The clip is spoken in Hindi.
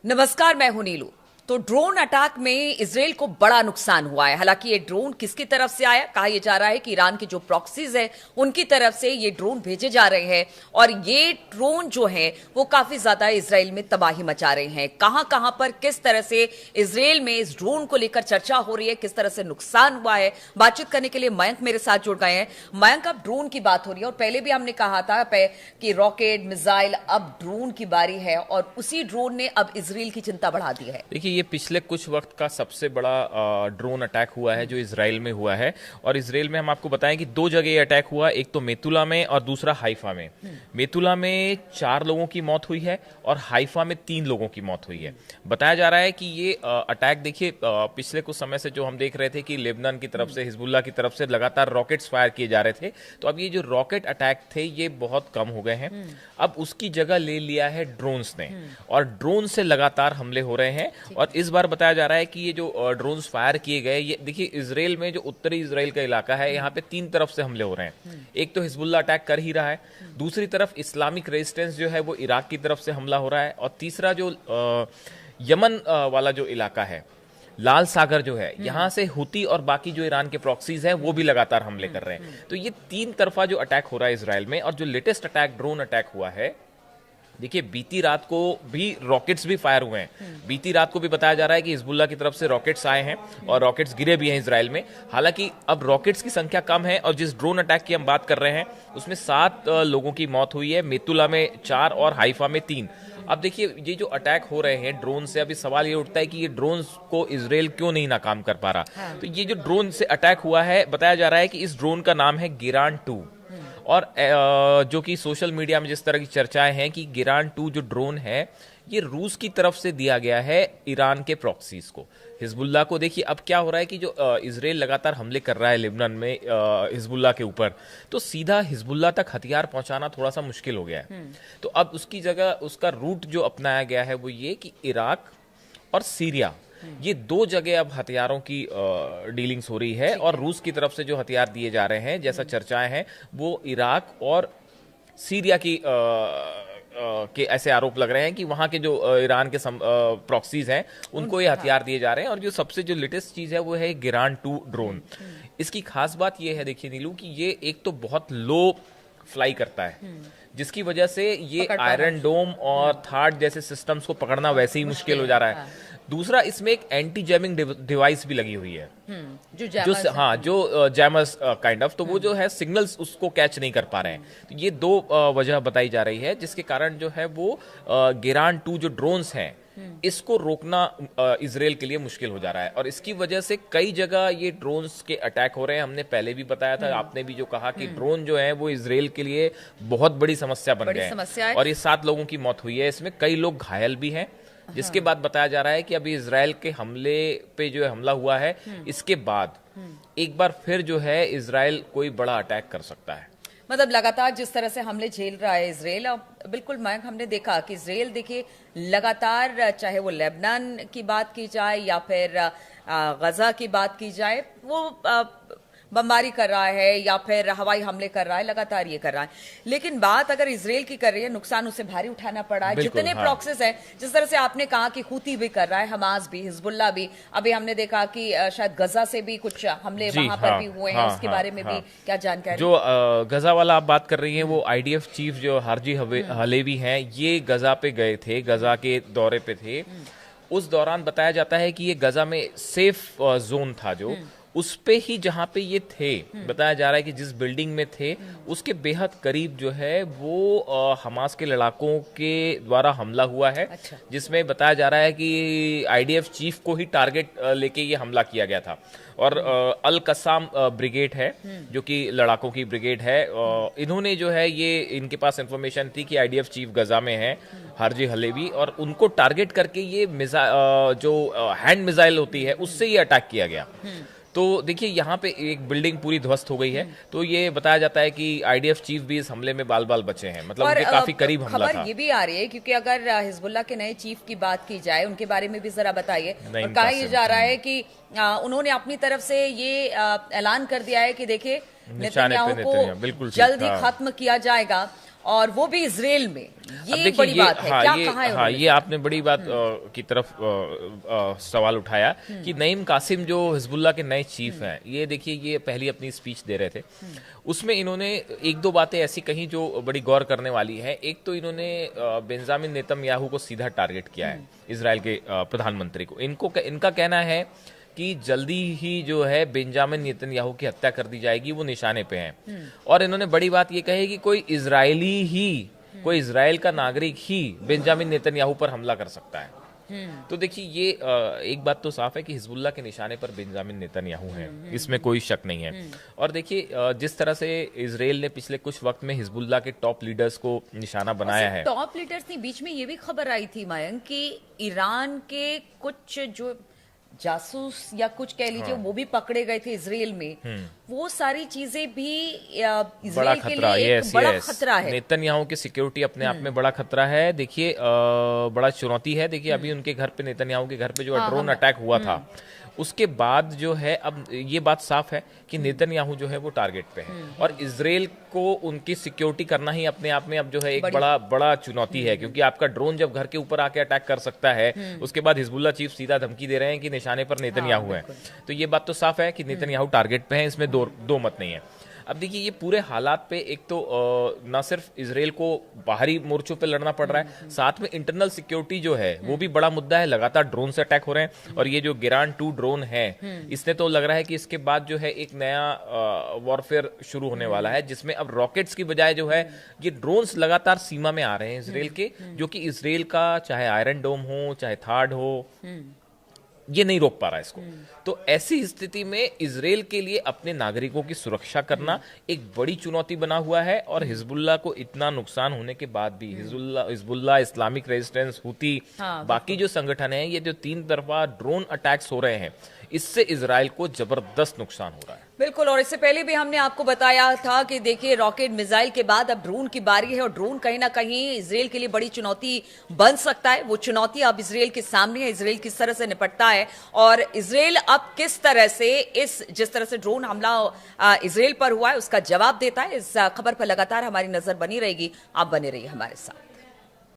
नमस्कार, मैं हूं नीलू। तो ड्रोन अटैक में इजराइल को बड़ा नुकसान हुआ है। हालांकि ये ड्रोन किसकी तरफ से आया, कहा यह जा रहा है कि ईरान के जो प्रॉक्सीज है उनकी तरफ से ये ड्रोन भेजे जा रहे हैं और ये ड्रोन जो है वो काफी ज्यादा इजराइल में तबाही मचा रहे हैं। कहां कहां पर किस तरह से इजराइल में इस ड्रोन को लेकर चर्चा हो रही है, किस तरह से नुकसान हुआ है, बातचीत करने के लिए मयंक मेरे साथ जुड़ गए हैं। मयंक, अब ड्रोन की बात हो रही है और पहले भी हमने कहा था कि रॉकेट, मिसाइल, अब ड्रोन की बारी है और उसी ड्रोन ने अब इजराइल की चिंता बढ़ा दी है। देखिए, ये पिछले कुछ वक्त का सबसे बड़ा ड्रोन अटैक हुआ है जो इजराइल में हुआ है। और इजराइल में हम आपको बताएं कि दो जगह ये अटैक हुआ, एक तो मेतुला में और दूसरा हाइफा में। मेतुला में 4 लोगों की मौत हुई है और हाइफा में 3 लोगों की मौत हुई है। बताया जा रहा है कि ये अटैक, देखिए, पिछले कुछ समय से जो हम देख रहे थे कि लेबनान की तरफ से, हिजबुल्लाह की तरफ से लगातार रॉकेट्स फायर किए जा रहे थे, तो अब ये जो रॉकेट अटैक थे ये बहुत कम हो गए हैं। अब उसकी जगह ले लिया है ड्रोन्स ने, और ड्रोन से लगातार हमले हो रहे हैं। और इस बार बताया जा रहा है कि ये जो ड्रोन्स फायर किए गए, ये देखिए, इजराइल में जो उत्तरी इजराइल का इलाका है, यहाँ पे 3 तरफ से हमले हो रहे हैं। एक तो हिजबुल्लाह अटैक कर ही रहा है, दूसरी तरफ इस्लामिक रेजिस्टेंस जो है वो इराक की तरफ से हमला हो रहा है, और तीसरा जो यमन वाला जो इलाका है, लाल सागर जो है, यहाँ से हुती और बाकी जो ईरान के प्रॉक्सीज हैं वो भी लगातार हमले कर रहे हैं। तो ये 3 तरफा जो अटैक हो रहा है इजराइल में। और जो लेटेस्ट अटैक, ड्रोन अटैक हुआ है, देखिए, बीती रात को भी रॉकेट्स भी फायर हुए हैं। बीती रात को भी बताया जा रहा है कि हिजबुल्लाह की तरफ से रॉकेट्स आए हैं और रॉकेट्स गिरे भी हैं इजराइल में। हालांकि अब रॉकेट्स की संख्या कम है और जिस ड्रोन अटैक की हम बात कर रहे हैं उसमें 7 लोगों की मौत हुई है, मेतुला में 4 और हाइफा में 3। अब देखिए, ये जो अटैक हो रहे हैं ड्रोन से, अभी सवाल ये उठता है कि ये ड्रोन को इजराइल क्यों नहीं नाकाम कर पा रहा। तो ये जो ड्रोन से अटैक हुआ है, बताया जा रहा है कि इस ड्रोन का नाम है गिरान 2। और जो कि सोशल मीडिया में जिस तरह की चर्चाएं हैं कि गिरान 2 जो ड्रोन है ये रूस की तरफ से दिया गया है ईरान के प्रॉक्सीज को, हिजबुल्लाह को। देखिए, अब क्या हो रहा है कि जो इजराइल लगातार हमले कर रहा है लेबनान में हिजबुल्लाह के ऊपर, तो सीधा हिजबुल्लाह तक हथियार पहुंचाना थोड़ा सा मुश्किल हो गया है। तो अब उसकी जगह उसका रूट जो अपनाया गया है वो ये कि इराक और सीरिया, ये 2 जगह अब हथियारों की डीलिंग्स हो रही है। और रूस की तरफ से जो हथियार दिए जा रहे हैं, जैसा चर्चाएं हैं, वो इराक और सीरिया की के ऐसे आरोप लग रहे हैं कि वहां के जो ईरान के प्रॉक्सीज हैं उनको ये हथियार दिए जा रहे हैं। और जो सबसे जो लेटेस्ट चीज है वो है गिरान 2 ड्रोन। इसकी खास बात ये है, देखिए नीलू, कि ये एक तो बहुत लो फ्लाई करता है, जिसकी वजह से ये आयरन डोम और थार्ड जैसे सिस्टम्स को पकड़ना वैसे ही मुश्किल हो जा रहा है। दूसरा, इसमें एक एंटी जैमिंग डिवाइस भी लगी हुई है, जो जैमर्स काइंड ऑफ, तो वो जो है सिग्नल्स उसको कैच नहीं कर पा रहे हैं। तो ये 2 वजह बताई जा रही है जिसके कारण जो है वो गिरान 2 जो ड्रोन्स हैं इसको रोकना इजराइल के लिए मुश्किल हो जा रहा है। और इसकी वजह से कई जगह ये ड्रोन्स के अटैक हो रहे हैं। हमने पहले भी बताया था, आपने भी जो कहा कि ड्रोन जो है वो इजराइल के लिए बहुत बड़ी समस्या बन गए हैं। और ये 7 लोगों की मौत हुई है, इसमें कई लोग घायल भी हैं। जिसके बाद बताया जा रहा है कि अभी इजराइल के हमले पे जो हमला हुआ है, इसके बाद एक बार फिर जो है इजराइल कोई बड़ा अटैक कर सकता है। मतलब लगातार जिस तरह से हमले झेल रहा है इजराइल, बिल्कुल मयंक, हमने देखा कि इजराइल, देखिए, लगातार, चाहे वो लेबनान की बात की जाए या फिर गजा की बात की जाए, वो बमबारी कर रहा है या फिर हवाई हमले कर रहा है, लगातार ये कर रहा है। लेकिन बात अगर इजराइल की कर रही है, नुकसान उसे भारी उठाना पड़ा है। जितने प्रॉक्सीज हैं, जिस तरह से आपने कहा कि हुती भी कर रहा है, हमास भी, हिजबुल्लाह भी, अभी हमने देखा कि शायद गजा से भी कुछ हमले वहां पर भी हुए हैं, उसके बारे में भी क्या जानकारी? जो गजा वाला आप बात कर रही हैं, वो IDF चीफ जो हारजी हलेवी हैं, ये गजा पे गए थे, गजा के दौरे पे थे। उस दौरान बताया जाता है कि ये गजा में सेफ जोन था, जो उस पे ही जहां पे ये थे, बताया जा रहा है कि जिस बिल्डिंग में थे उसके बेहद करीब जो है वो हमास के लड़ाकों के द्वारा हमला हुआ है। अच्छा। जिसमें बताया जा रहा है कि IDF चीफ को ही टारगेट लेके ये हमला किया गया था। और अल कसाम ब्रिगेड है, जो कि लड़ाकों की ब्रिगेड है, इन्होंने जो है, ये इनके पास इंफॉर्मेशन थी कि IDF चीफ गजा में है, हारजी हलेवी, और उनको टारगेट करके ये जो हैंड मिसाइल होती है उससे ये अटैक किया गया। तो देखिए, यहाँ पे एक बिल्डिंग पूरी ध्वस्त हो गई है। तो ये बताया जाता है कि IDF चीफ भी इस हमले में बाल बाल बचे हैं, मतलब उनके काफी करीब हमला था। खबर ये भी आ रही है, क्योंकि अगर हिजबुल्लाह के नए चीफ की बात की जाए, उनके बारे में भी जरा बताइए। और कहा यह जा रहा है कि उन्होंने अपनी तरफ से ये ऐलान कर दिया है कि देखिए, नेतन्याहू को जल्द ही खत्म किया जाएगा। और वो भी इजराइल में। अब ये देखिए बड़ी बात है। क्या कहा है उन्होंने? ये आपने बड़ी बात की तरफ सवाल उठाया कि नईम कासिम जो हिजबुल्लाह के नए चीफ हैं, ये देखिए ये पहली अपनी स्पीच दे रहे थे, उसमें इन्होंने एक दो बातें ऐसी कही जो बड़ी गौर करने वाली है। एक तो इन्होंने बेंजामिन नेतन्याहू को सीधा टारगेट किया है, इजराइल के प्रधानमंत्री को। इनका कहना है कि जल्दी ही जो है बेंजामिन नेतन्याहू की हत्या कर दी जाएगी, वो निशाने पे हैं। और इन्होंने बड़ी बात ये कही कि कोई इजराइल का नागरिक ही बेंजामिन नेतन्याहू पर हमला कर सकता है। तो देखिए ये एक बात तो साफ है कि हिजबुल्लाह के निशाने पर बेंजामिन नेतन्याहू हैं, इसमें कोई शक नहीं है। और देखिए जिस तरह से इजराइल ने पिछले कुछ वक्त में हिजबुल्लाह के टॉप लीडर्स को निशाना बनाया है। टॉप लीडर्स नहीं, बीच में ये भी खबर आई थी मयंक कि ईरान के कुछ जो जासूस या कुछ कह लीजिए वो भी पकड़े गए थे इजराइल में। वो सारी चीजें भी इजराइल के लिए एक बड़ा खतरा है। नेतन्याहू की सिक्योरिटी अपने आप में बड़ा खतरा है। देखिए बड़ा चुनौती है। देखिए अभी उनके घर पे, नेतन्याहू के घर पे जो ड्रोन अटैक हुआ था, उसके बाद जो है अब ये बात साफ है कि नेतन्याहू जो है वो टारगेट पे है। और इजराइल को उनकी सिक्योरिटी करना ही अपने आप में अब जो है एक बड़ा चुनौती है, क्योंकि आपका ड्रोन जब घर के ऊपर आके अटैक कर सकता है, उसके बाद हिजबुल्लाह चीफ सीधा धमकी दे रहे हैं कि निशाने पर नेतन्याहू है। तो ये बात तो साफ है कि नेतन्याहू टारगेट पे है, इसमें दो मत नहीं है। अब देखिए ये पूरे हालात पे एक तो ना सिर्फ इजराइल को बाहरी मोर्चों पे लड़ना पड़ रहा है, साथ में इंटरनल सिक्योरिटी जो है वो भी बड़ा मुद्दा है। लगातार ड्रोन से अटैक हो रहे हैं, और ये जो गिरान 2 ड्रोन है, इसने तो लग रहा है कि इसके बाद जो है एक नया वॉरफेयर शुरू होने वाला है, जिसमें अब रॉकेट्स की बजाय जो है ये ड्रोन्स लगातार सीमा में आ रहे हैं इजराइल के, जो कि इजराइल का चाहे आयरन डोम हो चाहे थाड हो, ये नहीं रोक पा रहा है इसको। तो ऐसी स्थिति में इजराइल के लिए अपने नागरिकों की सुरक्षा करना एक बड़ी चुनौती बना हुआ है। और हिजबुल्लाह को इतना नुकसान होने के बाद भी हिजबुल्लाह, इस्लामिक रेजिस्टेंस, हुती, बाकी जो संगठन है, ये जो 3 तरफा ड्रोन अटैक्स हो रहे हैं, इससे इजराइल को जबरदस्त नुकसान हो रहा है। बिल्कुल। और इससे पहले भी हमने आपको बताया था कि देखिए रॉकेट मिसाइल के बाद अब ड्रोन की बारी है, और ड्रोन कहीं ना कहीं इजराइल के लिए बड़ी चुनौती बन सकता है। वो चुनौती अब इजराइल के सामने है, इजराइल किस तरह से निपटता है, और इजराइल अब किस तरह से जिस तरह से ड्रोन हमला इजराइल पर हुआ है उसका जवाब देता है। इस खबर पर लगातार हमारी नजर बनी रहेगी। आप बने रहिए हमारे साथ।